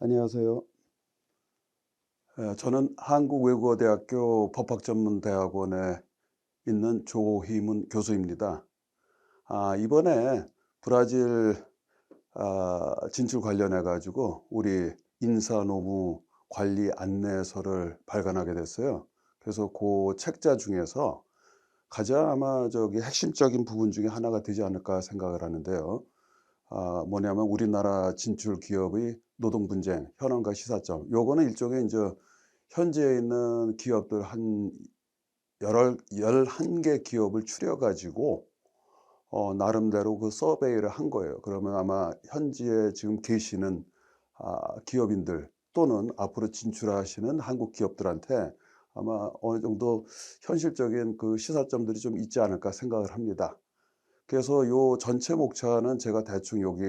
안녕하세요. 저는 한국외국어대학교 법학전문대학원에 있는 조희문 교수입니다. 이번에 브라질 진출 관련해 가지고 우리 인사노무 관리 안내서를 발간하게 됐어요. 그래서 그 책자 중에서 가장 아마 핵심적인 부분 중에 하나가 되지 않을까 생각을 하는데요. 뭐냐면 우리나라 진출 기업의 노동 분쟁, 현황과 시사점. 요거는 일종의 인제 현지에 있는 기업들 한 열얼 11개 기업을 추려 가지고 나름대로 그 서베이를 한 거예요. 그러면 아마 현지에 지금 계시는 기업인들 또는 앞으로 진출하시는 한국 기업들한테 아마 어느 정도 현실적인 그 시사점들이 좀 있지 않을까 생각을 합니다. 그래서 요 전체 목차는 제가 대충 여기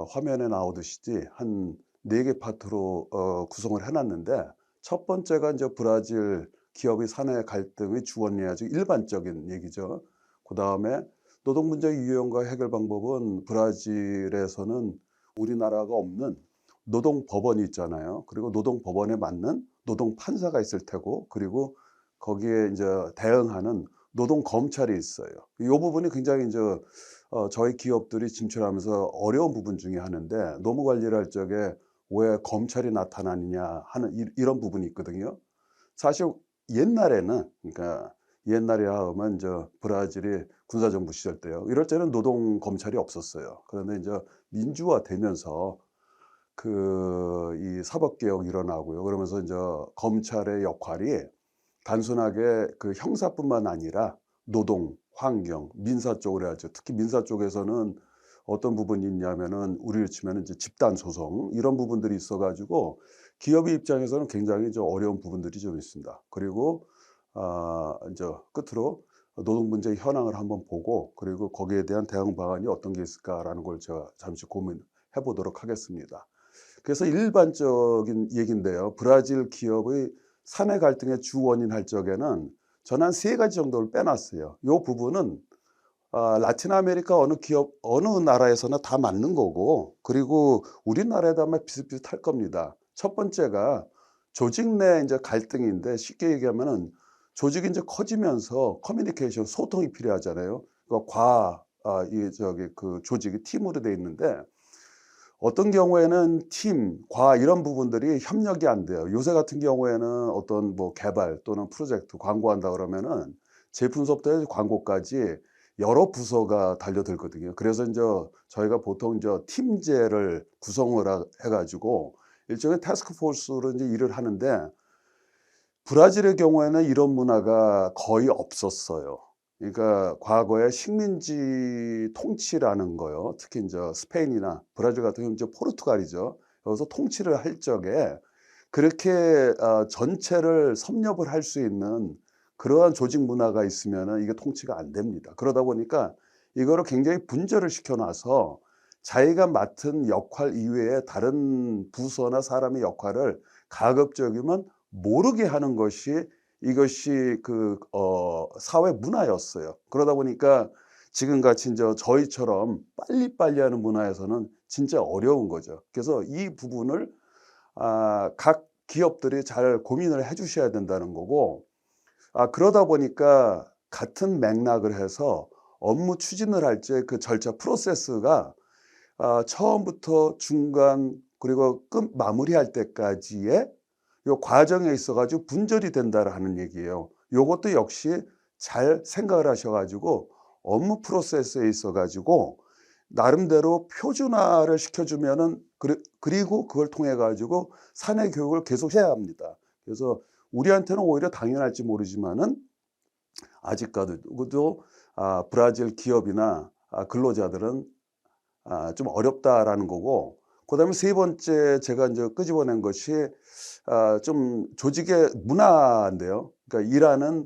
화면에 나오듯이 한 4개 파트로 구성을 해 놨는데, 첫 번째가 인제 브라질 기업의 사내 갈등의 주원리 아주 일반적인 얘기죠. 그다음에 노동 문제 유형과 해결 방법은 브라질에서는 우리나라가 없는 노동 법원이 있잖아요. 그리고 노동 법원에 맞는 노동 판사가 있을 테고, 그리고 거기에 인제 대응하는 노동 검찰이 있어요. 이 부분이 굉장히 인제 저희 기업들이 진출하면서 어려운 부분 중에 하나인데, 노무 관리를 할 적에 왜 검찰이 나타나느냐 하는 이런 부분이 있거든요. 사실 옛날에는, 그러니까 옛날이야 하면 브라질이 군사정부 시절 때요, 이럴 때는 노동 검찰이 없었어요. 그런데 인제 민주화되면서 이 사법개혁이 일어나고요. 그러면서 인제 검찰의 역할이 단순하게 그 형사뿐만 아니라 노동, 환경, 민사 쪽으로 하죠. 특히 민사 쪽에서는 어떤 부분이 있냐면은 우리로 치면은 이제 집단 소송 이런 부분들이 있어 가지고 기업의 입장에서는 굉장히 좀 어려운 부분들이 좀 있습니다. 그리고 인제 끝으로 노동 문제의 현황을 한번 보고, 그리고 거기에 대한 대응 방안이 어떤 게 있을까라는 걸 제가 잠시 고민해 보도록 하겠습니다. 그래서 일반적인 얘기인데요. 브라질 기업의 사내 갈등의 주 원인 할 적에는 저는 한 3가지 정도를 빼 놨어요. 요 부분은 라틴 아메리카 어느 기업 어느 나라에서나 다 맞는 거고, 그리고 우리나라에도 아마 비슷비슷할 겁니다. 첫 번째가 조직 내 인제 갈등인데, 쉽게 얘기하면은 조직이 인제 커지면서 커뮤니케이션 소통이 필요하잖아요. 그러니까 그 조직이 팀으로 돼 있는데, 어떤 경우에는 팀, 과 이런 부분들이 협력이 안 돼요. 요새 같은 경우에는 어떤 뭐 개발 또는 프로젝트 광고한다 그러면은 제품서부터 해서 광고까지 여러 부서가 달려들거든요. 그래서 인제 저희가 보통 인제 팀제를 구성을 해 가지고 일종의 태스크 포스로 인제 일을 하는데, 브라질의 경우에는 이런 문화가 거의 없었어요. 그러니까 과거에 식민지 통치라는 거요. 특히 인제 스페인이나 브라질 같은 경우는 이제 포르투갈이죠. 여기서 통치를 할 적에 그렇게 전체를 섭렵을 할 수 있는 그러한 조직 문화가 있으면은 이게 통치가 안 됩니다. 그러다 보니까 이거를 굉장히 분절을 시켜 놔서 자기가 맡은 역할 이외에 다른 부서나 사람의 역할을 가급적이면 모르게 하는 것이, 이것이 사회 문화였어요. 그러다 보니까 지금같이 인제 저희처럼 빨리빨리 하는 문화에서는 진짜 어려운 거죠. 그래서 이 부분을 각 기업들이 잘 고민을 해 주셔야 된다는 거고, 그러다 보니까 같은 맥락을 해서 업무 추진을 할 때 그 절차 프로세스가 처음부터 중간 그리고 끝 마무리할 때까지의 요 과정에 있어 가지고 분절이 된다라는 얘기예요. 요것도 역시 잘 생각을 하셔 가지고 업무 프로세스에 있어 가지고 나름대로 표준화를 시켜 주면은, 그리고 그걸 통해 가지고 사내 교육을 계속해야 합니다. 그래서 우리한테는 오히려 당연할지 모르지만은 아직까지도 브라질 기업이나 근로자들은 좀 어렵다라는 거고, 그다음에 세 번째 제가 인제 끄집어낸 것이 좀 조직의 문화인데요. 그러니까 일하는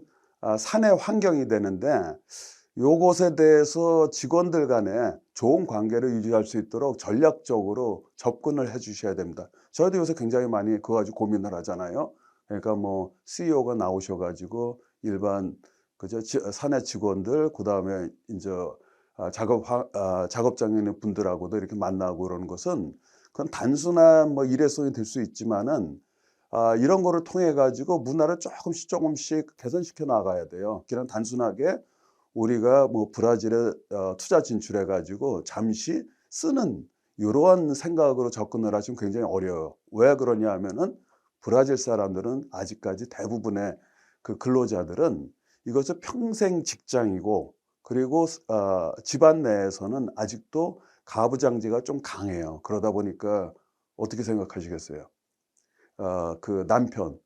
사내 환경이 되는데, 요것에 대해서 직원들 간에 좋은 관계를 유지할 수 있도록 전략적으로 접근을 해 주셔야 됩니다. 저희도 요새 굉장히 많이 그거 가지고 고민을 하잖아요. 그러니까 뭐 CEO가 나오셔 가지고 일반 그죠? 사내 직원들, 그다음에 인제 작업장에 있는 분들하고도 이렇게 만나고 그러는 것은 그건 단순한 뭐 일회성이 될 수 있지만은 이런 거를 통해 가지고 문화를 조금씩 개선시켜 나가야 돼요. 그냥 단순하게 우리가 뭐 브라질에 투자 진출해 가지고 잠시 쓰는 요런 생각으로 접근을 하시면 굉장히 어려워요. 왜 그러냐 하면은 브라질 사람들은 아직까지 대부분의 그 근로자들은 이것을 평생 직장이고, 그리고 집안 내에서는 아직도 가부장제가 좀 강해요. 그러다 보니까 어떻게 생각하시겠어요? 그 남편,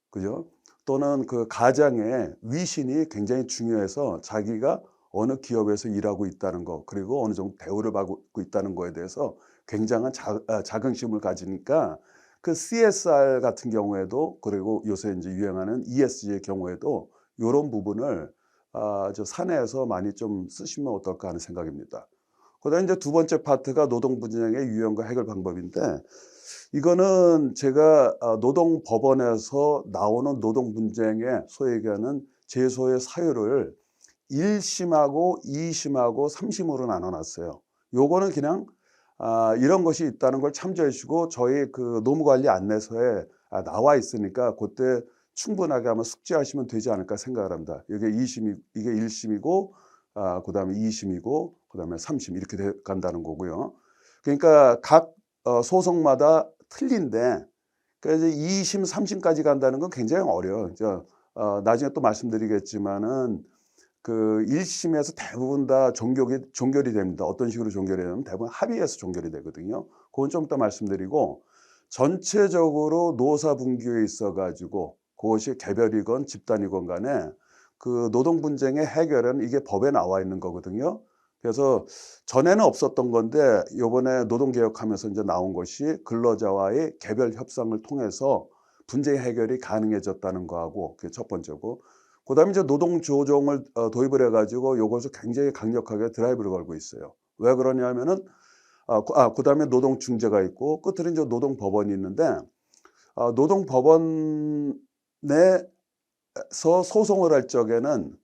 그죠? 또는 그 가장의 위신이 굉장히 중요해서 자기가 어느 기업에서 일하고 있다는 거, 그리고 어느 정도 대우를 받고 있다는 거에 대해서 굉장한 자긍심을 가지니까, 그 CSR 같은 경우에도, 그리고 요새 이제 유행하는 ESG의 경우에도 요런 부분을 저 사내에서 많이 좀 쓰시면 어떨까 하는 생각입니다. 그다음에 이제 두 번째 파트가 노동 분쟁의 유형과 해결 방법인데, 이거는 제가 노동법원에서 나오는 노동 분쟁의 소위 얘기하는 제소의 사유를 1 심하고 2 심하고 3 심으로 나눠 놨어요. 요거는 그냥 이런 것이 있다는 걸 참조해 주시고, 저희 그 노무관리 안내서에 나와 있으니까 고때 충분하게 아마 숙지하시면 되지 않을까 생각을 합니다. 이게 2 심이, 이게 1 심이고, 그다음에 2 심이고, 그다음에 3심 이렇게 돼 간다는 거고요. 그러니까 각 소송마다 틀린데, 그래서 2 심, 3 심까지 간다는 건 굉장히 어려워요. 나중에 또 말씀드리겠지만은 그 1 심에서 대부분 다 종결이 됩니다. 어떤 식으로 종결이 되냐면 대부분 합의해서 종결이 되거든요. 그건 좀 이따 말씀드리고, 전체적으로 노사 분규에 있어 가지고 그것이 개별이건 집단이건 간에 그 노동 분쟁의 해결은 이게 법에 나와 있는 거거든요. 그래서 전에는 없었던 건데 요번에 노동 개혁하면서 이제 나온 것이 근로자와의 개별 협상을 통해서 분쟁 해결이 가능해졌다는 거하고, 그게 첫 번째고, 그다음에 이제 노동 조정을 도입을 해 가지고 요것을 굉장히 강력하게 드라이브를 걸고 있어요. 왜 그러냐면은 그다음에 노동 중재가 있고, 끝으로 이제 노동 법원이 있는데, 노동 법원 내에서 소송을 할 적에는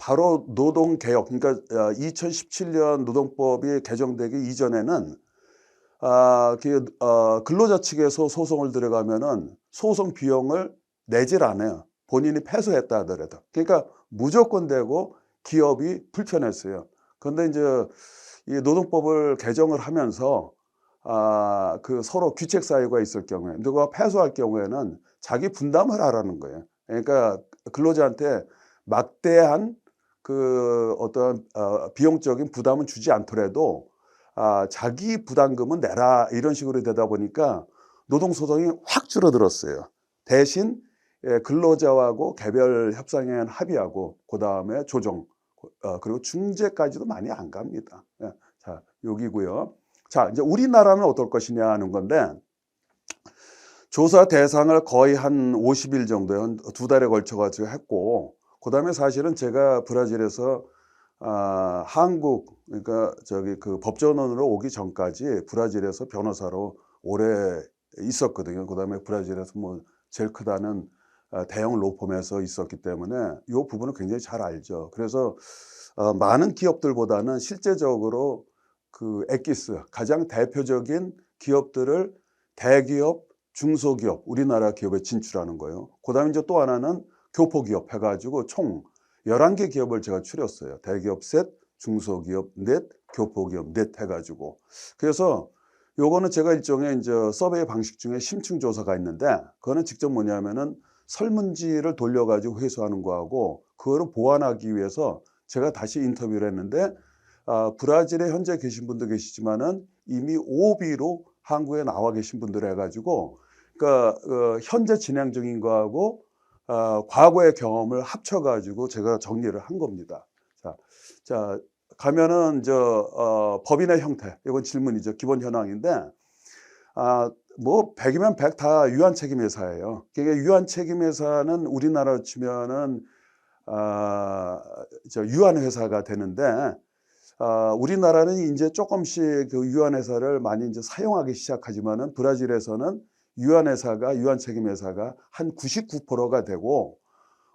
바로 노동 개혁, 그러니까 2017년 노동법이 개정되기 이전에는 근로자 측에서 소송을 들어가면은 소송 비용을 내질 않아요, 본인이 패소했다 하더라도. 그러니까 무조건 되고 기업이 불편했어요. 그런데 이제 이 노동법을 개정을 하면서 그 서로 귀책 사유가 있을 경우에 누가 패소할 경우에는 자기 분담을 하라는 거예요. 그러니까 근로자한테 막대한 그 어떤 비용적인 부담은 주지 않더라도 자기 부담금은 내라, 이런 식으로 되다 보니까 노동소송이 확 줄어들었어요. 대신 근로자하고 개별 협상에 의한 합의하고, 그다음에 조정, 그리고 중재까지도 많이 안 갑니다. 자, 여기고요. 자, 이제 우리나라는 어떨 것이냐 하는 건데, 조사 대상을 거의 한 50일 정도에 한 2달에 걸쳐 가지고 했고, 그다음에 사실은 제가 브라질에서 한국, 그러니까 저기 그 법전원으로 오기 전까지 브라질에서 변호사로 오래 있었거든요. 그다음에 브라질에서 뭐 제일 크다는 대형 로펌에서 있었기 때문에 이 부분을 굉장히 잘 알죠. 그래서 많은 기업들보다는 실제적으로 그 엑기스 가장 대표적인 기업들을 대기업, 중소기업, 우리나라 기업에 진출하는 거예요. 그다음에 이제 또 하나는 교포기업 해 가지고 총 11개 기업을 제가 추렸어요. 대기업 셋, 중소기업 넷, 교포기업 넷 해 가지고. 그래서 요거는 제가 일종의 이제 서베이 방식 중에 심층 조사가 있는데, 그거는 직접 뭐냐면은 설문지를 돌려 가지고 회수하는 거하고, 그거를 보완하기 위해서 제가 다시 인터뷰를 했는데, 브라질에 현재 계신 분도 계시지만은 이미 OB로 한국에 나와 계신 분들 해 가지고, 그러니까 현재 진행 중인 거하고 과거의 경험을 합쳐 가지고 제가 정리를 한 겁니다. 자, 가면은 법인의 형태, 이건 질문이죠. 기본 현황인데, 뭐 100이면 100 다 유한 책임 회사예요. 그러니까 유한 책임 회사는 우리나라로 치면은 유한 회사가 되는데, 우리나라는 인제 쪼끔씩 그 유한 회사를 많이 인제 사용하기 시작하지만은, 브라질에서는 유한 회사가, 유한 책임 회사가 한 99%가 되고,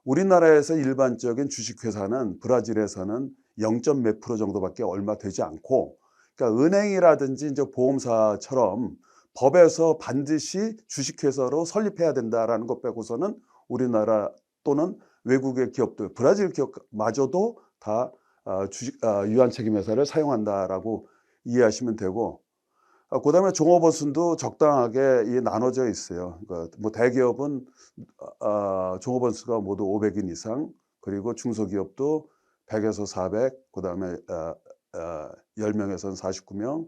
우리나라에서 일반적인 주식 회사는 브라질에서는 0. 몇 프로 정도밖에 얼마 되지 않고, 그러니까 은행이라든지 이제 보험사처럼 법에서 반드시 주식회사로 설립해야 된다라는 것 빼고서는 우리나라 또는 외국의 기업들, 브라질 기업마저도 다 유한책임회사를 사용한다라고 이해하시면 되고, 그다음에 종업원수도 적당하게 나눠져 있어요. 그러니까 뭐 대기업은 종업원수가 모두 500인 이상, 그리고 중소기업도 100에서 400, 그다음에 10명에서는 49명,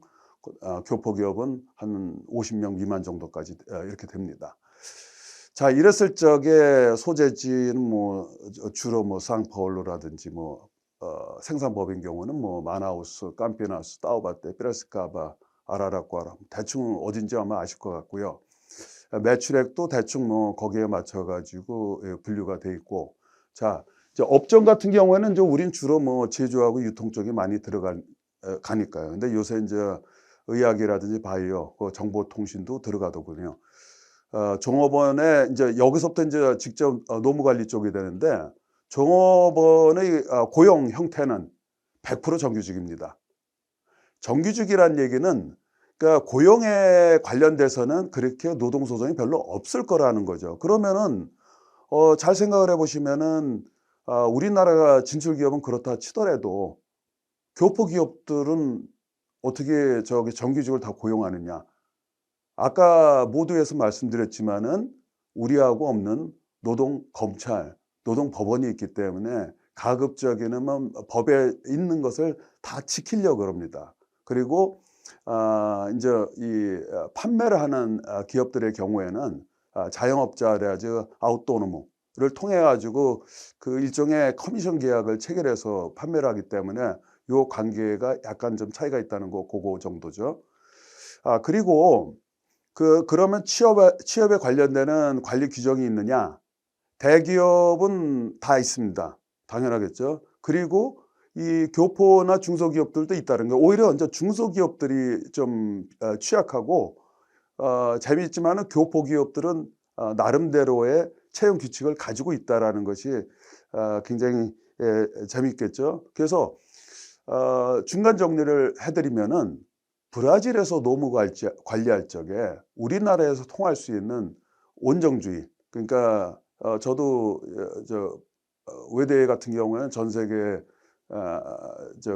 교포기업은 한 50명 미만 정도까지 이렇게 됩니다. 자, 이랬을 적에 소재지는 뭐 주로 뭐 상파울루라든지 뭐 생산법인 경우는 뭐 마나우스, 캄피나스, 타우바테, 피라스카바, 아라라과라, 대충 어딘지 아마 아실 것 같고요. 매출액도 대충 뭐 거기에 맞춰 가지고 분류가 돼 있고, 자, 이제 업종 같은 경우에는 이제 우린 주로 뭐 제조하고 유통 쪽이 많이 가니까요. 근데 요새 이제 의학이라든지 바이오, 정보통신도 들어가더군요. 종업원의 이제 여기서부터 이제 직접 노무 관리 쪽이 되는데, 종업원의 고용 형태는 100% 정규직입니다. 정규직이란 얘기는, 그러니까 고용에 관련돼서는 그렇게 노동소송이 별로 없을 거라는 거죠. 그러면은 잘 생각을 해보시면은 우리나라가 진출기업은 그렇다 치더라도 교포기업들은 어떻게 저기 정규직을 다 고용하느냐. 아까 모두에서 말씀드렸지만은 우리하고 없는 노동검찰, 노동법원이 있기 때문에 가급적이면 법에 있는 것을 다 지키려고 그럽니다. 그리고 인제 이 판매를 하는 기업들의 경우에는 자영업자라든지 아웃도노무를 통해 가지고 그 일종의 커미션 계약을 체결해서 판매를 하기 때문에 요 관계가 약간 좀 차이가 있다는 거, 고거 정도죠. 그리고 그러면 취업에 관련되는 관리 규정이 있느냐? 대기업은 다 있습니다. 당연하겠죠. 그리고 이 교포나 중소기업들도 있다는 거. 오히려 이제 중소기업들이 좀 취약하고, 재미있지만은 교포기업들은 나름대로의 채용 규칙을 가지고 있다라는 것이 굉장히 재미있겠죠. 그래서 중간 정리를 해 드리면은, 브라질에서 노무 관리할 적에 우리나라에서 통할 수 있는 온정주의, 그러니까 저도 외대 같은 경우에는 전 세계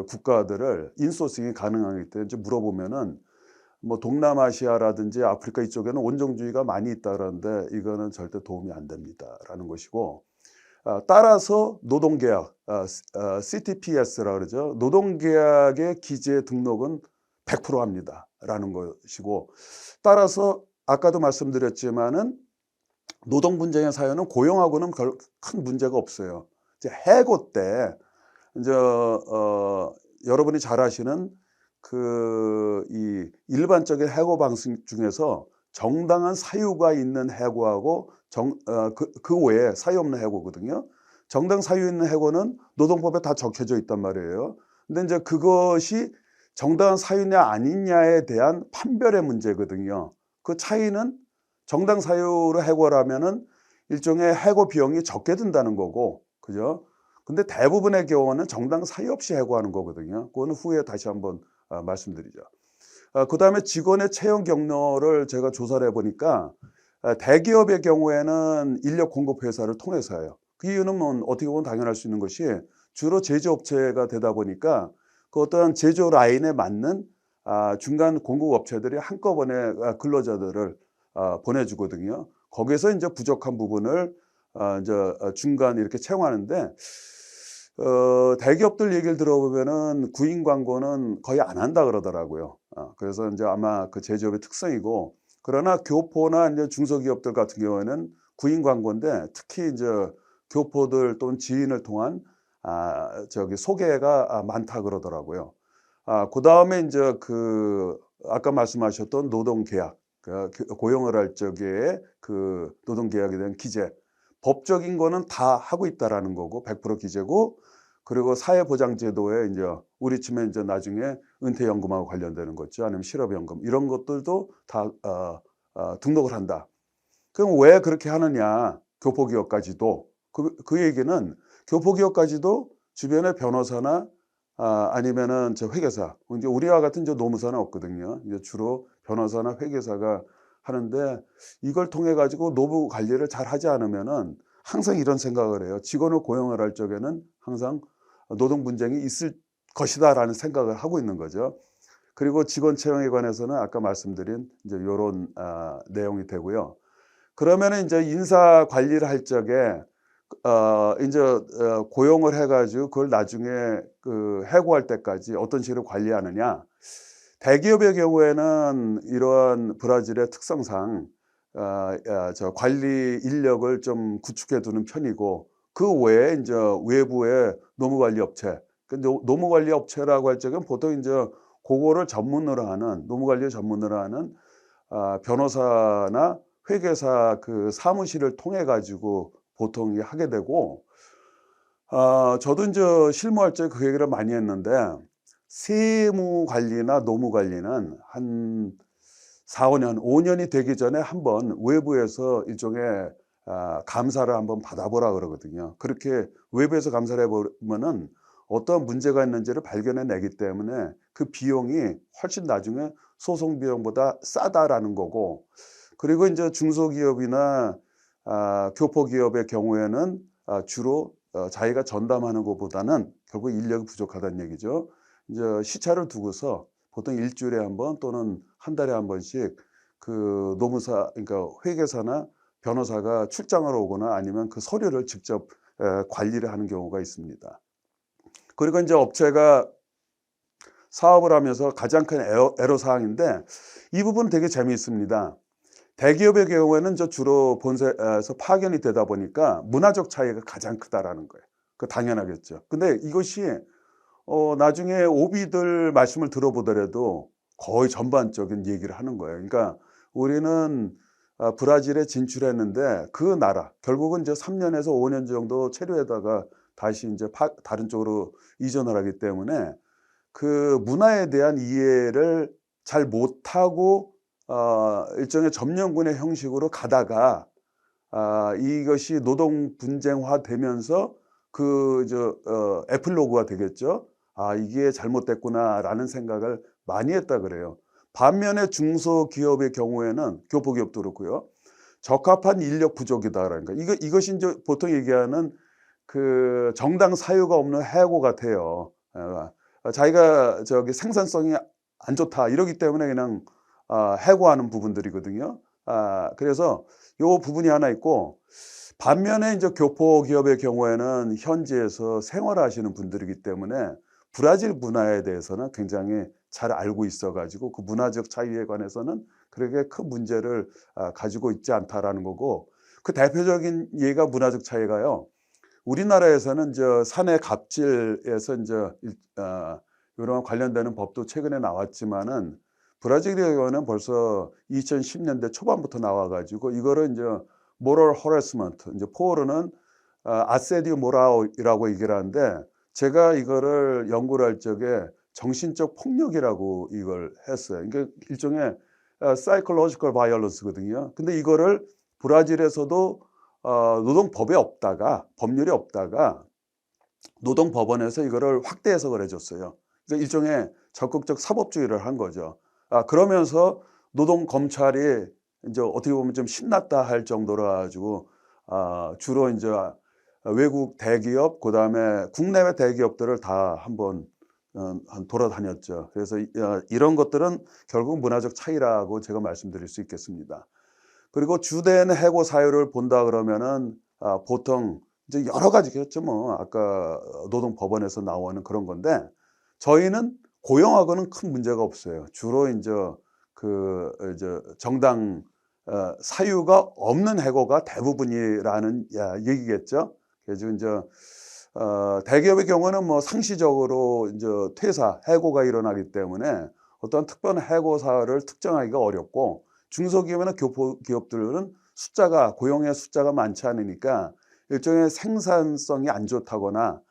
국가들을 인소싱이 가능하기 때문에 물어보면은 뭐 동남아시아라든지 아프리카 이쪽에는 온정주의가 많이 있다 그러는데, 이거는 절대 도움이 안 됩니다라는 것이고, 따라서 노동계약, CTPS라 그러죠. 노동계약의 기재 등록은 100% 합니다라는 것이고, 따라서 아까도 말씀드렸지만은 노동 분쟁의 사유는 고용하고는 큰 문제가 없어요. 이제 해고 때 이제 여러분이 잘 아시는 이 일반적인 해고 방식 중에서 정당한 사유가 있는 해고하고 그 외에 사유 없는 해고거든요. 정당 사유 있는 해고는 노동법에 다 적혀져 있단 말이에요. 근데 이제 그것이 정당한 사유냐 아니냐에 대한 판별의 문제거든요. 그 차이는, 정당 사유로 해고를 하면은 일종의 해고 비용이 적게 든다는 거고, 그죠? 근데 대부분의 경우는 정당 사유 없이 해고하는 거거든요. 그거는 후에 다시 한번 말씀드리죠. 그다음에 직원의 채용 경로를 제가 조사를 해보니까, 대기업의 경우에는 인력 공급 회사를 통해서 해요. 그 이유는 뭐 어떻게 보면 당연할 수 있는 것이, 주로 제조업체가 되다 보니까 그 어떤 제조 라인에 맞는 중간 공급 업체들이 한꺼번에 근로자들을 보내주거든요. 거기서 이제 부족한 부분을 이제 중간 이렇게 채용하는데, 대기업들 얘기를 들어보면은 구인 광고는 거의 안 한다 그러더라고요. 그래서 이제 아마 그 제조업의 특성이고, 그러나 교포나 이제 중소기업들 같은 경우에는 구인 광고인데, 특히 이제 교포들 또는 지인을 통한 소개가 많다 그러더라고요. 그다음에 이제 아까 말씀하셨던 노동계약, 고용을 할 적에 그 노동계약에 대한 기재, 법적인 거는 다 하고 있다라는 거고, 100% 기재고, 그리고 사회보장제도에 이제 우리 치면 이제 나중에 은퇴연금하고 관련되는 거죠. 아니면 실업연금, 이런 것들도 다 등록을 한다. 그럼 왜 그렇게 하느냐? 교포기업까지도. 그 얘기는, 교포기업까지도 주변에 변호사나 아니면은 회계사, 이제 우리와 같은 이제 노무사는 없거든요. 이제 주로 변호사나 회계사가 하는데 이걸 통해 가지고 노무 관리를 잘 하지 않으면은 항상 이런 생각을 해요. 직원을 고용을 할 적에는 항상 노동 분쟁이 있을 것이다라는 생각을 하고 있는 거죠. 그리고 직원 채용에 관해서는 아까 말씀드린 이제 요런 내용이 되고요. 그러면은 인제 인사 관리를 할 적에 인제 고용을 해 가지고 그걸 나중에 그 해고할 때까지 어떤 식으로 관리하느냐. 대기업의 경우에는 이러한 브라질의 특성상 관리 인력을 좀 구축해 두는 편이고 그 외에 인제 외부의 노무관리 업체 그 노무관리 업체라고 할 적은 보통 인제 고거를 전문으로 하는 노무관리를 전문으로 하는 변호사나 회계사 그 사무실을 통해 가지고 보통 이게 하게 되고 저도 인제 실무할 때 그 얘기를 많이 했는데 세무 관리나 노무 관리는 한 4-5 년, 5 년이 되기 전에 한번 외부에서 일종의 감사를 한번 받아 보라 그러거든요. 그렇게 외부에서 감사를 해 보면은 어떤 문제가 있는지를 발견해 내기 때문에 그 비용이 훨씬 나중에 소송 비용보다 싸다라는 거고 그리고 인제 중소기업이나 교포기업의 경우에는 주로 자기가 전담하는 것보다는 결국 인력이 부족하다는 얘기죠. 인제 시차를 두고서 보통 1 주일에 1번 또는 1 달에 1 번씩 그 노무사 그러니까 회계사나 변호사가 출장을 오거나 아니면 그 서류를 직접 관리를 하는 경우가 있습니다. 그리고 인제 업체가 사업을 하면서 가장 큰 애로사항인데 이 부분은 되게 재미있습니다. 대기업의 경우에는 주로 본사에서 파견이 되다 보니까 문화적 차이가 가장 크다라는 거예요. 그 당연하겠죠. 근데 이것이 나중에 오비들 말씀을 들어보더라도 거의 전반적인 얘기를 하는 거예요. 그러니까 우리는 브라질에 진출했는데 그 나라 결국은 이제 3 년에서 5년 정도 체류하다가 다시 인제 다른 쪽으로 이전을 하기 때문에 그 문화에 대한 이해를 잘 못하고 일종의 점령군의 형식으로 가다가 이것이 노동 분쟁화되면서 에필로그가 되겠죠. '아 이게 잘못됐구나.'라는 생각을 많이 했다 그래요. 반면에 중소기업의 경우에는 교포기업도 그렇고요. '적합한 인력 부족이다.' 그러니까 이것이 인제 보통 얘기하는 그 정당 사유가 없는 해고 같아요. 자기가 "생산성이 안 좋다." 이러기 때문에 그냥 해고하는 부분들이거든요. 그래서 요 부분이 하나 있고 반면에 인제 교포기업의 경우에는 현지에서 생활하시는 분들이기 때문에 브라질 문화에 대해서는 굉장히 잘 알고 있어 가지고 그 문화적 차이에 관해서는 그렇게 큰 문제를 가지고 있지 않다라는 거고 그 대표적인 예가 문화적 차이가요. 우리나라에서는 산의 갑질에서 요런 관련되는 법도 최근에 나왔지만은 브라질의 경우는 벌써 2010 년대 초반부터 나와 가지고 이거를 인제 moral harassment 인제 포어로는 아세디오 모랄이라고 얘기를 하는데 제가 이거를 연구를 할 적에 정신적 폭력이라고 이걸 했어요. 그러니까 일종의 psychological violence거든요. 근데 이거를 브라질에서도 노동법에 없다가 법률에 없다가 노동법원에서 이거를 확대 해석을 해 줬어요. 그래서 일종의 적극적 사법주의를 한 거죠. 그러면서 노동 검찰이 인제 어떻게 보면 좀 신났다 할 정도로 가지고 주로 인제 외국 대기업 그다음에 국내외 대기업들을 다 한번 돌아다녔죠. 그래서 이런 것들은 결국 문화적 차이라고 제가 말씀드릴 수 있겠습니다. 그리고 주된 해고 사유를 본다 그러면은 보통 이제 여러 가지겠죠 뭐. 아까 노동법원에서 나오는 그런 건데 저희는 고용하고는 큰 문제가 없어요. 주로 인제 이제 정당 사유가 없는 해고가 대부분이라는 얘기겠죠. 그래서 인제 대기업의 경우는 뭐 상시적으로 인제 퇴사, 해고가 일어나기 때문에 어떤 특별한 해고 사유를 특정하기가 어렵고 중소기업이나 교포기업들은 고용의 숫자가 많지 않으니까 일종의 생산성이 안 좋다거나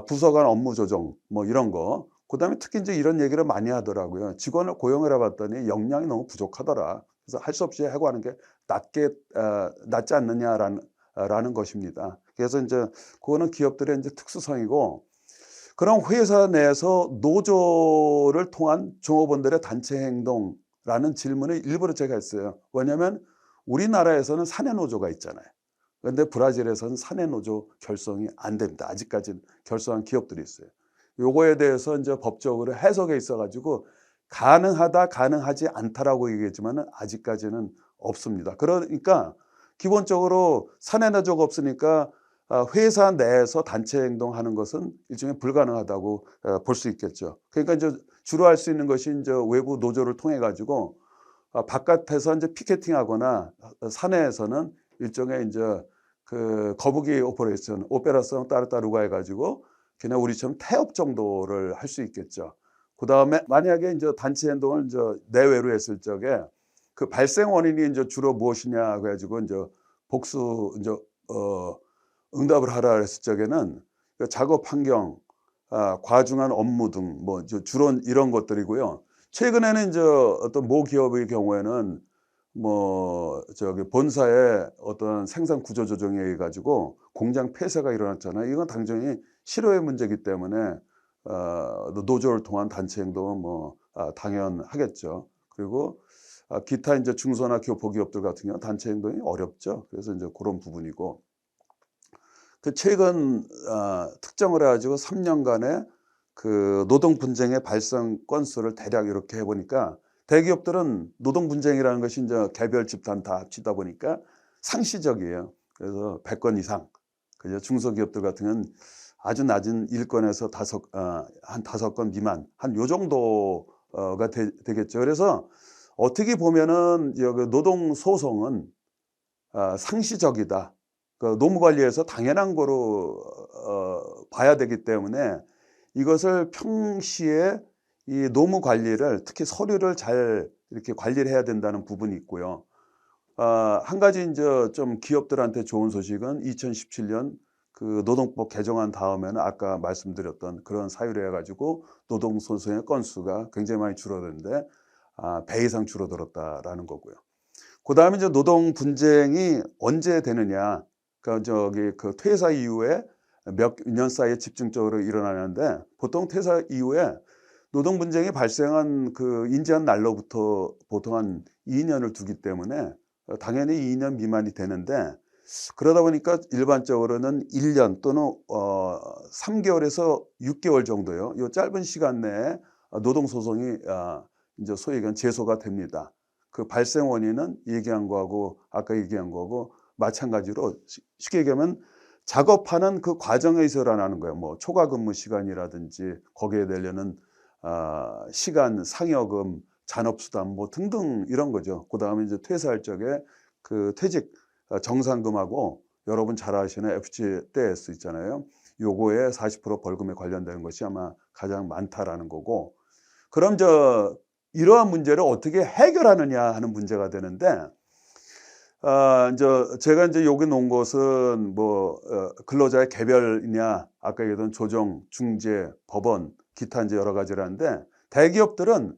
부서 간 업무 조정 뭐 이런 거. 그다음에 특히 인제 이런 얘기를 많이 하더라고요. 직원을 고용을 해 봤더니 역량이 너무 부족하더라. 그래서 할 수 없이 해고하는 게 낫지 않느냐라는 것입니다. 그래서 인제 그거는 기업들의 인제 특수성이고 그런 회사 내에서 노조를 통한 종업원들의 단체 행동 라는 질문을 일부러 제가 했어요. 왜냐하면 우리나라에서는 사내노조가 있잖아요. 그런데 브라질에서는 사내노조 결성이 안 됩니다. 아직까지는 결성한 기업들이 있어요. 요거에 대해서 이제 법적으로 해석에 있어 가지고 가능하다, 가능하지 않다라고 얘기했지만은 아직까지는 없습니다. 그러니까 기본적으로 사내노조가 없으니까 회사 내에서 단체 행동하는 것은 일종의 불가능하다고 볼 수 있겠죠. 그러니까 이제 주로 할 수 있는 것이 이제 외부 노조를 통해 가지고 바깥에서 이제 피켓팅하거나 사내에서는 일종의 이제 그 거북이 오페라성 따르따르가 해가지고 그냥 우리처럼 태업 정도를 할 수 있겠죠. 그 다음에 만약에 이제 단체 행동을 이제 내외로 했을 적에 그 발생 원인이 이제 주로 무엇이냐 그래가지고 이제 복수 이제 응답을 하라 했을 적에는 그 작업 환경, 과중한 업무 등 뭐 주로 이런 것들이고요. 최근에는 이제 어떤 모 기업의 경우에는 뭐 저기 본사의 어떤 생산 구조 조정에 의해 가지고 공장 폐쇄가 일어났잖아요. 이건 당연히 실효의 문제이기 때문에 노조를 통한 단체 행동은 뭐 당연하겠죠. 그리고 기타 이제 중소나 교포 기업들 같은 경우 단체 행동이 어렵죠. 그래서 이제 그런 부분이고 그 최근 특정을 해 가지고 3 년간의 그 노동 분쟁의 발생 건수를 대략 이렇게 해 보니까 대기업들은 노동 분쟁이라는 것이 인제 개별 집단 다 합치다 보니까 상시적이에요. 그래서 100건 이상. 그죠. 중소기업들 같은 경우는 아주 낮은 1 건에서 한 5건 미만 한 요 정도가 되겠죠. 그래서 어떻게 보면은 여기 노동 소송은 상시적이다. 그 노무관리에서 당연한 거로 봐야 되기 때문에 이것을 평시에 이 노무 관리를 특히 서류를 잘 이렇게 관리를 해야 된다는 부분이 있고요. 한 가지 인제 좀 기업들한테 좋은 소식은 2017년 그 노동법 개정한 다음에는 아까 말씀드렸던 그런 사유로 해 가지고 노동 소송의 건수가 굉장히 많이 줄어드는데 배 이상 줄어들었다라는 거고요. 그다음에 이제 노동 분쟁이 언제 되느냐. 그러니까 저기 그 퇴사 이후에 몇 년 사이에 집중적으로 일어나는데 보통 퇴사 이후에 노동 분쟁이 발생한 그 인지한 날로부터 보통 한 2 년을 두기 때문에 당연히 2년 미만이 되는데 그러다 보니까 일반적으로는 1년 또는 3 개월에서 6 개월 정도요. 요 짧은 시간 내에 노동 소송이 인제 소위 얘기하는 제소가 됩니다. 그 발생 원인은 얘기한 거하고 아까 얘기한 거하고 마찬가지로 쉽게 얘기하면 작업하는 그 과정에서 일어나는 거예요. 뭐 초과 근무 시간이라든지 거기에 내려는 시간, 상여금, 잔업수당 뭐 등등 이런 거죠. 그다음에 이제 퇴사할 적에 그 퇴직 정상금하고 여러분 잘 아시는 FGTS 있잖아요. 요거에 40% 벌금에 관련되는 것이 아마 가장 많다라는 거고 그럼 이러한 문제를 어떻게 해결하느냐 하는 문제가 되는데 인제 제가 인제 여기 놓은 것은 뭐 근로자의 개별이냐 아까 얘기했던 조정, 중재, 법원, 기타 인제 여러 가지라는데 대기업들은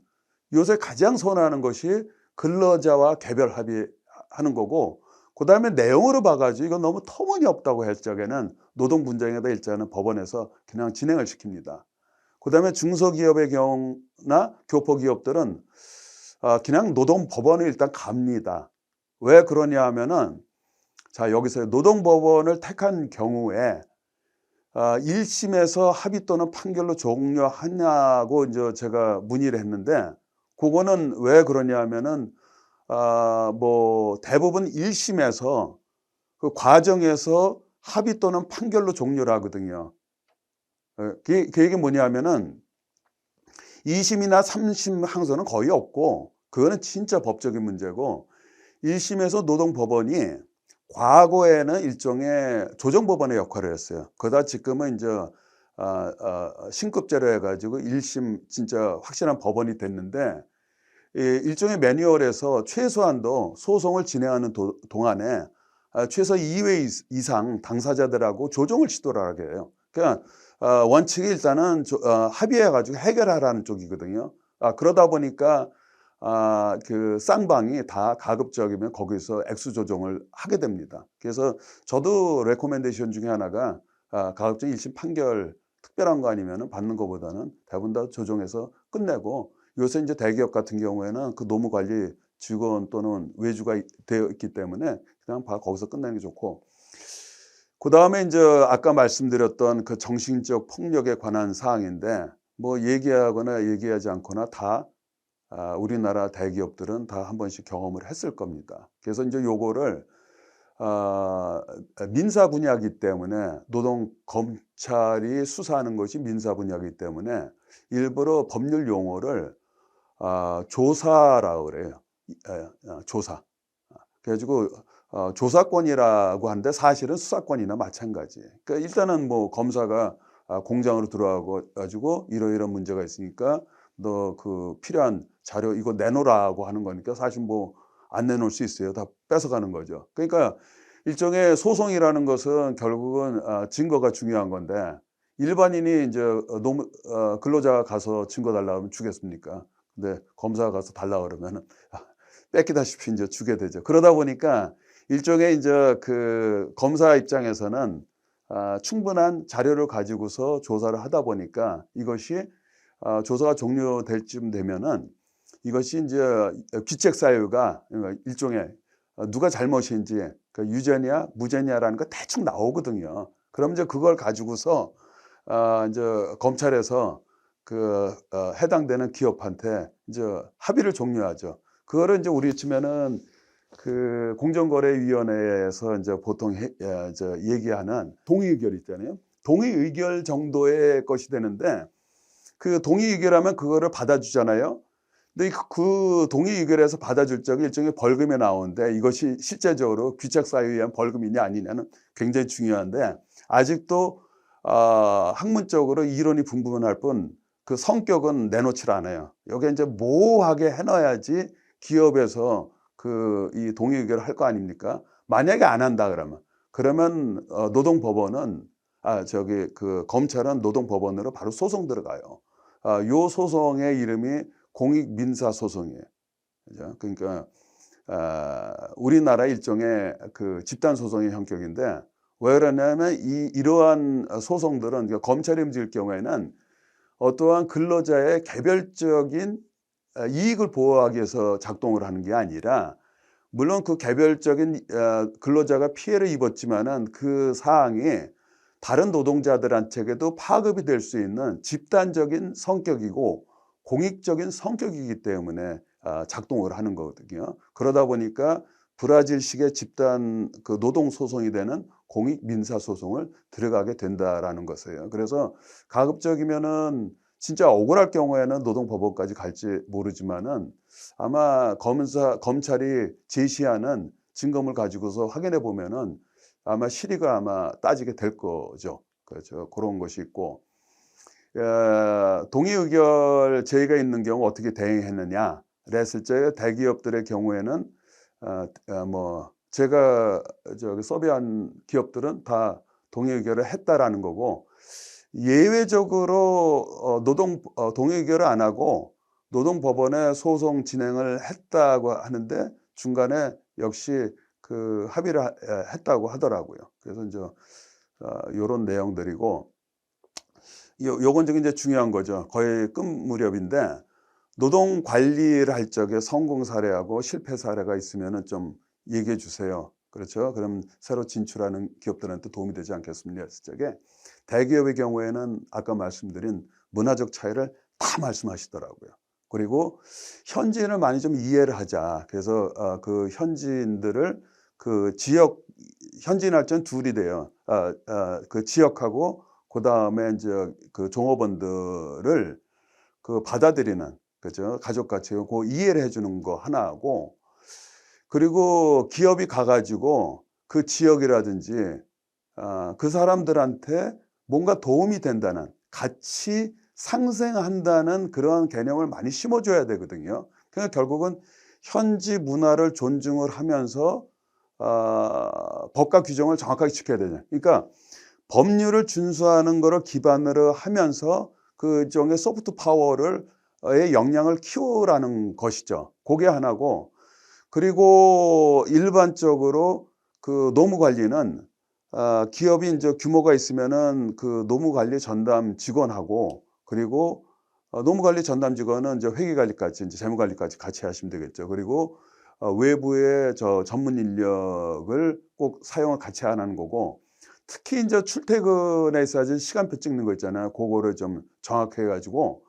요새 가장 선호하는 것이 근로자와 개별 합의하는 거고 그다음에 내용으로 봐 가지고 이건 너무 터무니없다고 할 적에는 노동 분쟁에 대한 일자는 법원에서 그냥 진행을 시킵니다. 그다음에 중소기업의 경우나 교포기업들은 그냥 노동법원을 일단 갑니다. 왜 그러냐 하면은 자 여기서 노동법원을 택한 경우에 1 심에서 합의 또는 판결로 종료하냐고 인제 제가 문의를 했는데 그거는 왜 그러냐 하면은 뭐 대부분 1 심에서 그 과정에서 합의 또는 판결로 종료를 하거든요. 그게 뭐냐면은 2 심이나 3심 항소는 거의 없고 그거는 진짜 법적인 문제고 1 심에서 노동법원이 과거에는 일종의 조정법원의 역할을 했어요. 그러다 지금은 인제 신급제로 해 가지고 1심 진짜 확실한 법원이 됐는데 이 일종의 매뉴얼에서 최소한도 소송을 진행하는 동안에 최소 2회 이상 당사자들하고 조정을 시도를 하게 해요. 그러니까 원칙이 일단은 합의해 가지고 해결하라는 쪽이거든요. 그러다 보니까 그 쌍방이 다 가급적이면 거기서 액수 조정을 하게 됩니다. 그래서 저도 레코멘데이션 중에 하나가 가급적 1심 판결 특별한 거 아니면은 받는 것보다는 대부분 다 조정해서 끝내고 요새 이제 대기업 같은 경우에는 그 노무 관리 직원 또는 외주가 되어 있기 때문에 그냥 거기서 끝내는 게 좋고, 그다음에 인제 아까 말씀드렸던 그 정신적 폭력에 관한 사항인데, 뭐 얘기하거나 얘기하지 않거나 다 우리나라 대기업들은 다 한 번씩 경험을 했을 겁니다. 그래서 인제 요거를 아 민사 분야이기 때문에, 노동 검찰이 수사하는 것이 민사 분야이기 때문에 일부러 법률 용어를 조사라 그래요. 조사. 그래 가지고 조사권이라고 하는데 사실은 수사권이나 마찬가지예요. 그러니까 일단은 뭐 검사가 공장으로 들어와 가지고 이러이러한 문제가 있으니까 너 그 필요한 자료 이거 내놓으라고 하는 거니까, 사실 뭐 안 내놓을 수 있어요. 다 뺏어가는 거죠. 그러니까 일종의 소송이라는 것은 결국은 증거가 중요한 건데, 일반인이 인제 노무 근로자가 가서 증거 달라 그러면 주겠습니까? 근데 검사가 가서 달라 그러면은 뺏기다시피 인제 주게 되죠. 그러다 보니까 일종의 인제 그 검사 입장에서는 충분한 자료를 가지고서 조사를 하다 보니까 이것이 조사가 종료될 쯤 되면은 이것이 인제 귀책 사유가 일종의 누가 잘못인지, 그 유죄냐 무죄냐라는 거 대충 나오거든요. 그럼 이제 그걸 가지고서 인제 검찰에서 그 해당되는 기업한테 이제 합의를 종료하죠. 그거를 인제 우리 치면은 그 공정거래위원회에서 인제 보통 얘기하는 동의 의결 있잖아요. 동의 의결 정도의 것이 되는데, 그 동의 의결하면 그거를 받아주잖아요. 근데 그 동의 의결에서 받아줄 적이 일종의 벌금에 나오는데, 이것이 실제적으로 귀책 사유에 의한 벌금이냐 아니냐는 굉장히 중요한데, 아직도 학문적으로 이론이 분분할 뿐 그 성격은 내놓질 않아요. 요게 인제 모호하게 해 놔야지 기업에서 그 이 동의 의결을 할 거 아닙니까? 만약에 안 한다 그러면 노동법원은 그 검찰은 노동법원으로 바로 소송 들어가요. 요 소송의 이름이 공익민사소송이에요. 그죠? 그러니까 우리나라 일종의 그 집단 소송의 형격인데, 왜 그러냐면 이러한 소송들은, 그러니까 검찰이 움직일 경우에는 어떠한 근로자의 개별적인 이익을 보호하기 위해서 작동을 하는 게 아니라, 물론 그 개별적인 근로자가 피해를 입었지만은 그 사항이 다른 노동자들한테도 파급이 될 수 있는 집단적인 성격이고 공익적인 성격이기 때문에 작동을 하는 거거든요. 그러다 보니까 브라질식의 집단 그 노동 소송이 되는 공익 민사 소송을 들어가게 된다라는 것이에요. 그래서 가급적이면은 진짜 억울할 경우에는 노동법원까지 갈지 모르지만은, 아마 검찰이 제시하는 증거물 가지고서 확인해 보면은 아마 실의가 아마 따지게 될 거죠. 그렇죠. 그런 것이 있고, 동의 의결 제의가 있는 경우 어떻게 대응했느냐 그랬을 때, 대기업들의 경우에는 뭐 제가 서비한 기업들은 다 동의 의결을 했다라는 거고, 예외적으로 동의 의결을 안 하고 노동법원에 소송 진행을 했다고 하는데, 중간에 역시 그 합의를 했다고 하더라고요. 그래서 인제 요런 내용들이고, 요건 좀 이제 중요한 거죠. 거의 끝 무렵인데, 노동 관리를 할 적에 성공 사례하고 실패 사례가 있으면은 좀 얘기해 주세요. 그렇죠? 그럼 새로 진출하는 기업들한테 도움이 되지 않겠습니까? 했을 적에 대기업의 경우에는 아까 말씀드린 문화적 차이를 다 말씀하시더라고요. 그리고 현지인을 많이 좀 이해를 하자. 그래서 그 현지인들을 그 지역 현지인 할 때는 둘이 돼요. 그 지역하고 그다음에 인제 그 종업원들을 그 받아들이는, 그죠? 가족같이 그 이해를 해 주는 거 하나하고, 그리고 기업이 가 가지고 그 지역이라든지 그 사람들한테 뭔가 도움이 된다는, 같이 상생한다는 그런 개념을 많이 심어 줘야 되거든요. 그러니까 결국은 현지 문화를 존중을 하면서 법과 규정을 정확하게 지켜야 되잖아요. 그러니까 법률을 준수하는 거를 기반으로 하면서 그 일종의 소프트 파워를 의 역량을 키우라는 것이죠. 그게 하나고, 그리고 일반적으로 그 노무 관리는 기업이 인제 규모가 있으면은 그 노무 관리 전담 직원하고, 그리고 노무관리 전담 직원은 이제 회계관리까지 이제 재무관리까지 같이 하시면 되겠죠. 그리고 외부의 전문 인력을 꼭 사용을 같이 안 하는 거고, 특히 인제 출퇴근에 있어야지 시간표 찍는 거 있잖아요. 고거를 좀 정확히 해 가지고,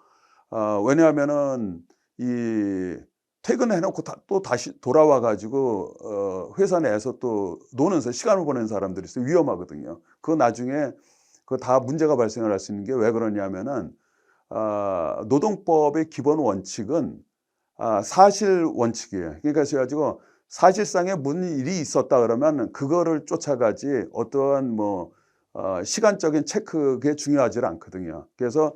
왜냐하면은 이 퇴근해 놓고 또 다시 돌아와 가지고 회사 내에서 또 노는 시간을 보내는 사람들이 있어요. 위험하거든요. 그거 나중에 그거 다 문제가 발생을 할 수 있는 게 왜 그러냐면은, 노동법의 기본 원칙은 사실 원칙이에요. 그러니까 그래 가지고 사실상의 무슨 일이 있었다 그러면 그거를 쫓아가지 어떠한 뭐 시간적인 체크, 그게 중요하지를 않거든요. 그래서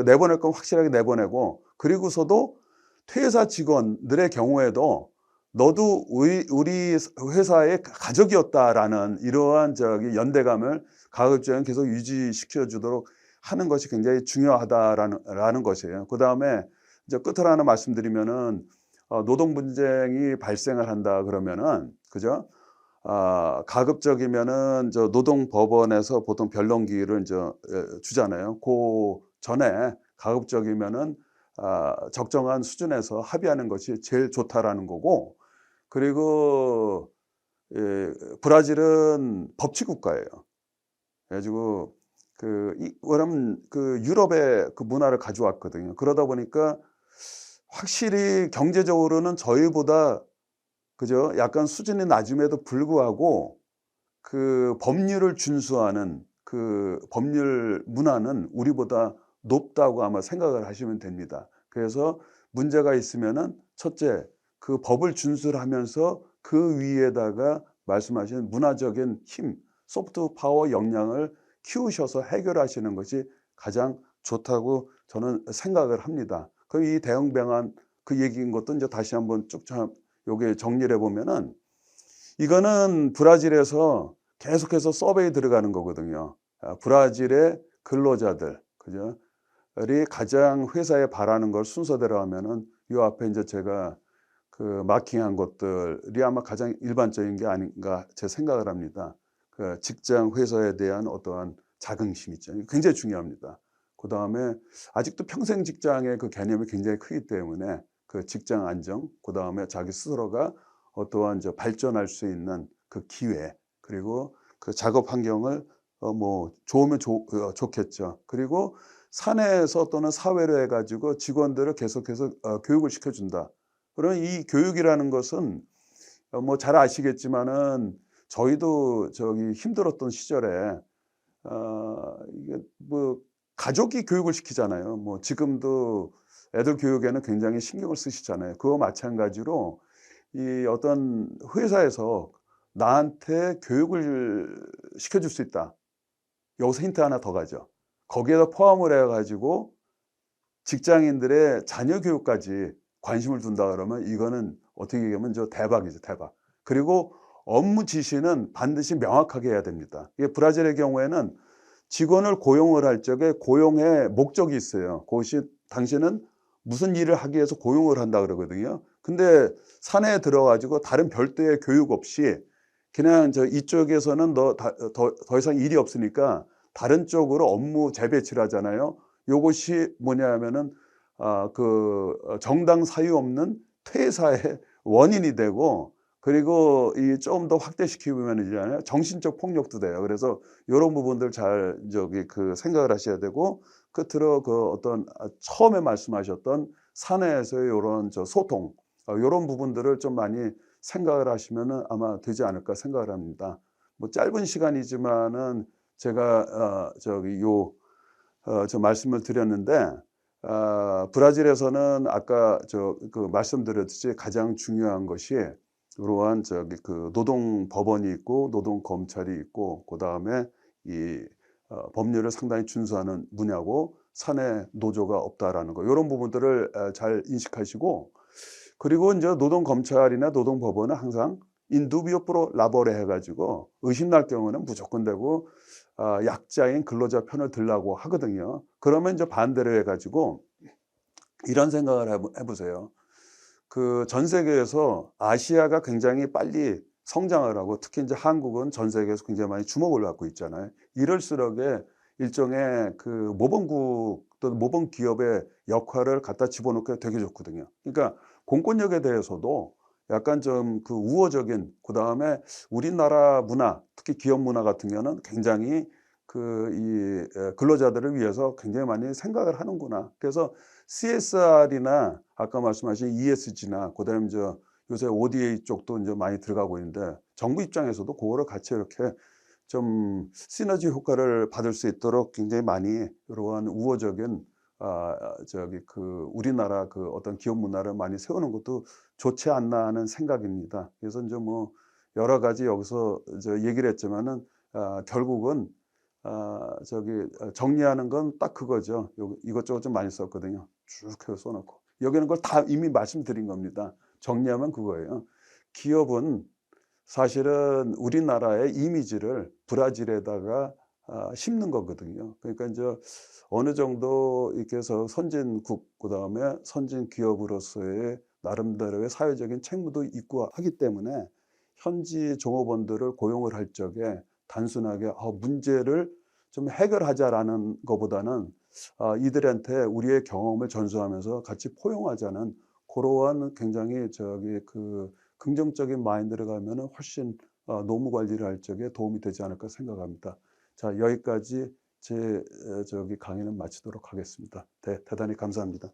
내보낼 건 확실하게 내보내고, 그리고서도 퇴사 직원들의 경우에도 "너도 우리 회사의 가족이었다."라는 이러한 연대감을 가급적이면 계속 유지시켜 주도록 하는 것이 굉장히 중요하다라는 것이에요. 그다음에 이제 끝으로 하나 말씀드리면은, 노동 분쟁이 발생을 한다 그러면은, 그죠? 가급적이면은 노동법원에서 보통 변론기일을 주잖아요. 그 전에 가급적이면은 적정한 수준에서 합의하는 것이 제일 좋다라는 거고, 그리고 브라질은 법치 국가예요. 그래 가지고 왜냐면 유럽의 그 문화를 가져왔거든요. 그러다 보니까 확실히 경제적으로는 저희보다, 그죠, 약간 수준이 낮음에도 불구하고 그 법률을 준수하는 그 법률 문화는 우리보다 높다고 아마 생각을 하시면 됩니다. 그래서 문제가 있으면은 첫째, 그 법을 준수를 하면서 그 위에다가 말씀하신 문화적인 힘, 소프트 파워 역량을 키우셔서 해결하시는 것이 가장 좋다고 저는 생각을 합니다. 그럼 이 대응 방안 그 얘기인 것도 이제 다시 한번 쭉 요게 정리를 해 보면은, 이거는 브라질에서 계속해서 서베이 들어가는 거거든요. 브라질의 근로자들, 그죠? 이 가장 회사에 바라는 걸 순서대로 하면은 요 앞에 인제 제가 마킹한 것들이 아마 가장 일반적인 게 아닌가 제 생각을 합니다. 직장 회사에 대한 어떠한 자긍심 있죠. 이게 굉장히 중요합니다. 그다음에 아직도 평생 직장의 그 개념이 굉장히 크기 때문에 그 직장 안정, 그다음에 자기 스스로가 어떠한 발전할 수 있는 그 기회, 그리고 그 작업 환경을 뭐 좋으면 좋겠죠. 그리고 사내에서 또는 사회로 해 가지고 직원들을 계속해서 교육을 시켜 준다. 그런 이 교육이라는 것은 뭐 잘 아시겠지만은, 저희도 힘들었던 시절에 이게 뭐 가족이 교육을 시키잖아요. 뭐 지금도 애들 교육에는 굉장히 신경을 쓰시잖아요. 그와 마찬가지로 이 어떤 회사에서 나한테 교육을 시켜줄 수 있다. 여기서 힌트 하나 더 가죠. 거기에다 포함을 해 가지고 직장인들의 자녀 교육까지 관심을 둔다 그러면, 이거는 어떻게 얘기하면 대박이죠, 대박. 그리고 업무 지시는 반드시 명확하게 해야 됩니다. 이게 브라질의 경우에는 직원을 고용을 할 적에 고용의 목적이 있어요. 그것이 당신은 무슨 일을 하기 위해서 고용을 한다 그러거든요. 근데 사내에 들어 가지고 다른 별도의 교육 없이 그냥 이쪽에서는 너 더 이상 일이 없으니까 다른 쪽으로 업무 재배치를 하잖아요. 요것이 뭐냐 하면은 정당 사유 없는 퇴사의 원인이 되고, 그리고 이 좀 더 확대시키면 이잖아요, 정신적 폭력도 돼요. 그래서 요런 부분들 잘 생각을 하셔야 되고, 끝으로 어떤 처음에 말씀하셨던 사내에서의 요런 소통, 요런 부분들을 좀 많이 생각을 하시면은 아마 되지 않을까 생각을 합니다. 뭐 짧은 시간이지만은 제가 말씀을 드렸는데, 브라질에서는 아까 말씀드렸듯이 가장 중요한 것이 이러한 노동 법원이 있고 노동 검찰이 있고, 그다음에 이 법률을 상당히 준수하는 분야고 사내 노조가 없다라는 거, 요런 부분들을 잘 인식하시고, 그리고 인제 노동 검찰이나 노동 법원은 항상 in dubio pro labore 해 가지고 의심날 경우는 무조건 되고 약자인 근로자 편을 들라고 하거든요. 그러면 이제 반대로 해 가지고 이런 생각을 해 보세요. 전 세계에서 아시아가 굉장히 빨리 성장을 하고, 특히 인제 한국은 전 세계에서 굉장히 많이 주목을 받고 있잖아요. 이럴수록에 일종의 모범국도 또 모범 기업의 역할을 갖다 집어넣기가 되게 좋거든요. 그러니까 공권력에 대해서도 약간 좀 그 우호적인, 그다음에 우리나라 문화, 특히 기업 문화 같은 경우는 굉장히 근로자들을 위해서 굉장히 많이 생각을 하는구나. 그래서 CSR이나 아까 말씀하신 ESG나 그다음에 요새 ODA 쪽도 이제 많이 들어가고 있는데, 정부 입장에서도 그거를 같이 이렇게 좀 시너지 효과를 받을 수 있도록 굉장히 많이 이러한 우호적인 우리나라 어떤 기업 문화를 많이 세우는 것도 좋지 않나 하는 생각입니다. 그래서 인제 뭐 여러 가지 여기서 얘기를 했지만은 결국은 정리하는 건 딱 그거죠. 요 이것저것 좀 많이 썼거든요. 쭉 해서 써 놓고. 여기는 걸 다 이미 말씀드린 겁니다. 정리하면 그거예요. 기업은 사실은 우리나라의 이미지를 브라질에다가 심는 거거든요. 그러니까 인제 어느 정도 이렇게 해서 선진국, 그다음에 선진 기업으로서의 나름대로의 사회적인 책무도 있고 하기 때문에 현지 종업원들을 고용을 할 적에 단순하게 '문제를 좀 해결하자.'라는 것보다는 이들한테 우리의 경험을 전수하면서 같이 포용하자는 고러한 굉장히 긍정적인 마인드를 가면은 훨씬 노무 관리를 할 적에 도움이 되지 않을까 생각합니다. 자, 여기까지 제 강의는 마치도록 하겠습니다. 네, 대단히 감사합니다.